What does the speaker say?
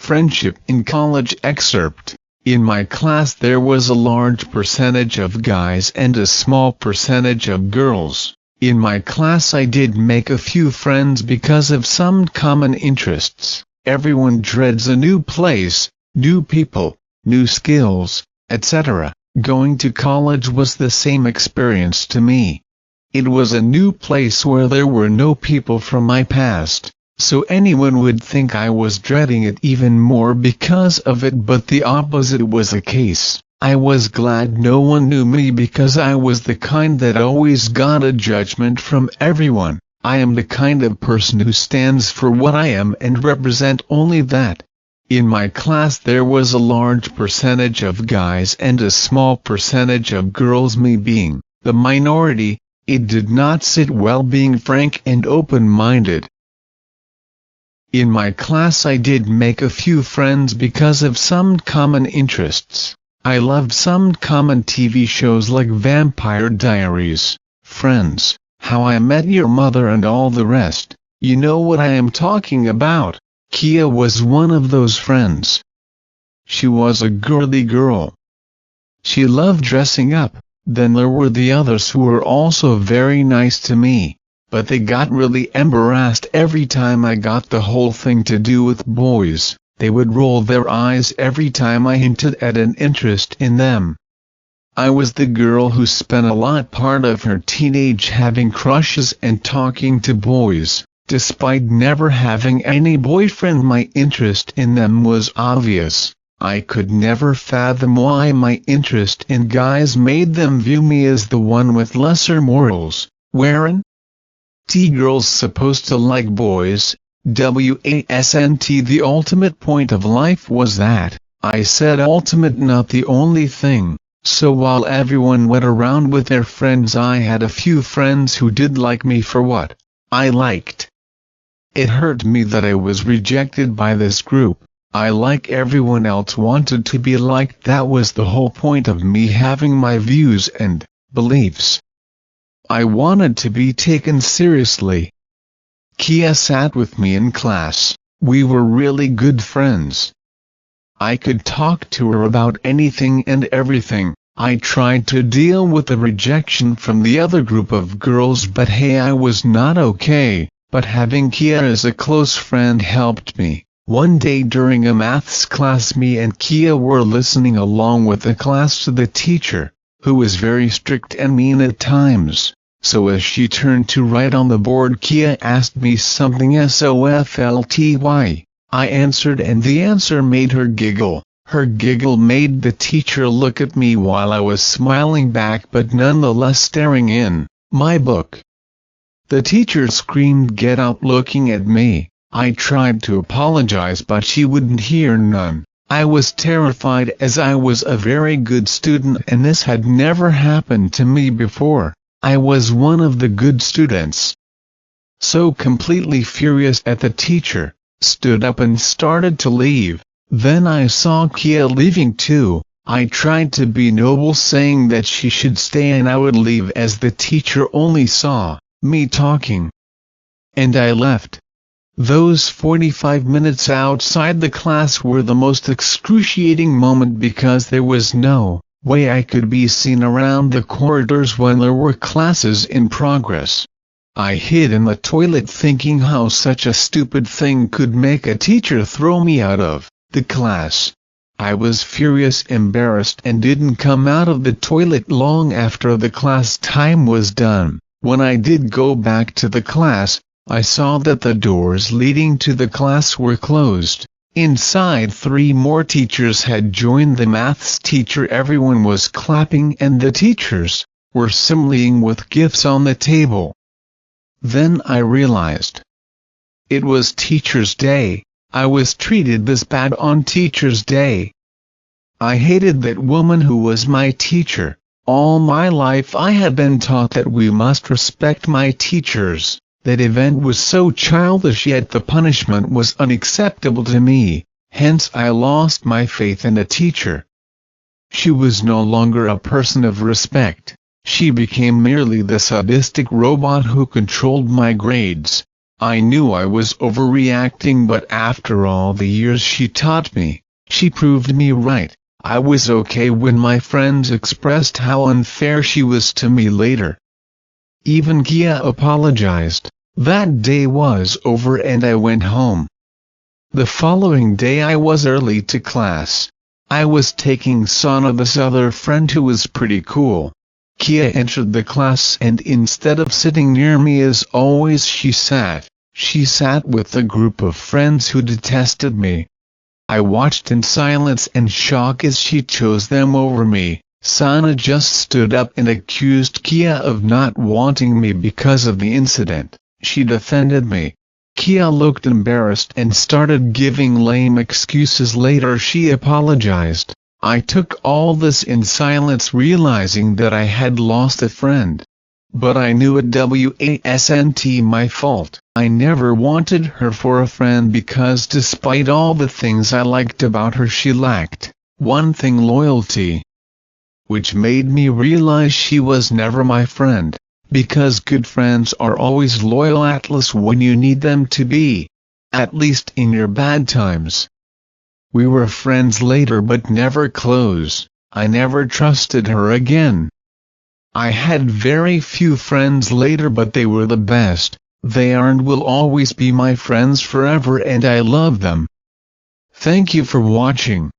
friendship in college. Excerpt. In my class there was a large percentage of guys and a small percentage of girls. In my class I did make a few friends because of some common interests. Everyone dreads a new place, new people, new skills, etc. Going to college was the same experience to me. It was a new place where there were no people from my past, so anyone would think I was dreading it even more because of it, but the opposite was the case. I was glad no one knew me because I was the kind that always got a judgment from everyone. I am the kind of person who stands for what I am and represent only that. In my class there was a large percentage of guys and a small percentage of girls. Me being the minority, it did not sit well being frank and open-minded. In my class I did make a few friends because of some common interests. I loved some common TV shows like Vampire Diaries, Friends, How I Met Your Mother and all the rest. You know what I am talking about. Kia was one of those friends. She was a girly girl. She loved dressing up. Then there were the others who were also very nice to me, but they got really embarrassed every time I got the whole thing to do with boys. They would roll their eyes every time I hinted at an interest in them. I was the girl who spent a lot part of her teenage having crushes and talking to boys. Despite never having any boyfriend, my interest in them was obvious. I could never fathom why my interest in guys made them view me as the one with lesser morals. Weren't girls supposed to like boys? Wasn't the ultimate point of life was that? I said ultimate, not the only thing. So while everyone went around with their friends, I had a few friends who did like me for what I liked. It hurt me that I was rejected by this group. I, like everyone else, wanted to be liked. That was the whole point of me having my views and beliefs. I wanted to be taken seriously. Kia sat with me in class. We were really good friends. I could talk to her about anything and everything. I tried to deal with the rejection from the other group of girls, but hey, I was not okay. But having Kia as a close friend helped me. One day during a maths class, me and Kia were listening along with the class to the teacher, who was very strict and mean at times. So as she turned to write on the board, Kia asked me something softly. I answered, and the answer made her giggle. Her giggle made the teacher look at me while I was smiling back but nonetheless staring in my book. The teacher screamed, "Get out!" looking at me. I tried to apologize, but she wouldn't hear none. I was terrified as I was a very good student and this had never happened to me before. I was one of the good students. So completely furious at the teacher, stood up and started to leave. Then I saw Kia leaving too. I tried to be noble, saying that she should stay and I would leave, as the teacher only saw me talking. And I left. Those 45 minutes outside the class were the most excruciating moment because there was no way I could be seen around the corridors when there were classes in progress. I hid in the toilet thinking how such a stupid thing could make a teacher throw me out of the class. I was furious, embarrassed, and didn't come out of the toilet long after the class time was done. When I did go back to the class, I saw that the doors leading to the class were closed. Inside, 3 more teachers had joined the maths teacher. Everyone was clapping and the teachers were smiling with gifts on the table. Then I realized. It was Teacher's Day. I was treated this bad on Teacher's Day. I hated that woman who was my teacher. All my life I had been taught that we must respect my teachers. That event was so childish, yet the punishment was unacceptable to me. Hence I lost my faith in a teacher. She was no longer a person of respect. She became merely the sadistic robot who controlled my grades. I knew I was overreacting, but after all the years she taught me, she proved me right. I was okay when my friends expressed how unfair she was to me later. Even Kia apologized. That day was over and I went home. The following day I was early to class. I was taking Sana, this other friend who was pretty cool. Kia entered the class and instead of sitting near me as always she sat with a group of friends who detested me. I watched in silence and shock as she chose them over me. Sana just stood up and accused Kia of not wanting me because of the incident. She defended me. Kia looked embarrassed and started giving lame excuses. Later she apologized. I took all this in silence, realizing that I had lost a friend. But I knew it wasn't my fault. I never wanted her for a friend because despite all the things I liked about her, she lacked one thing: loyalty. Which made me realize she was never my friend, because good friends are always loyal, at least when you need them to be. At least in your bad times. We were friends later but never close. I never trusted her again. I had very few friends later, but they were the best. They are and will always be my friends forever, and I love them. Thank you for watching.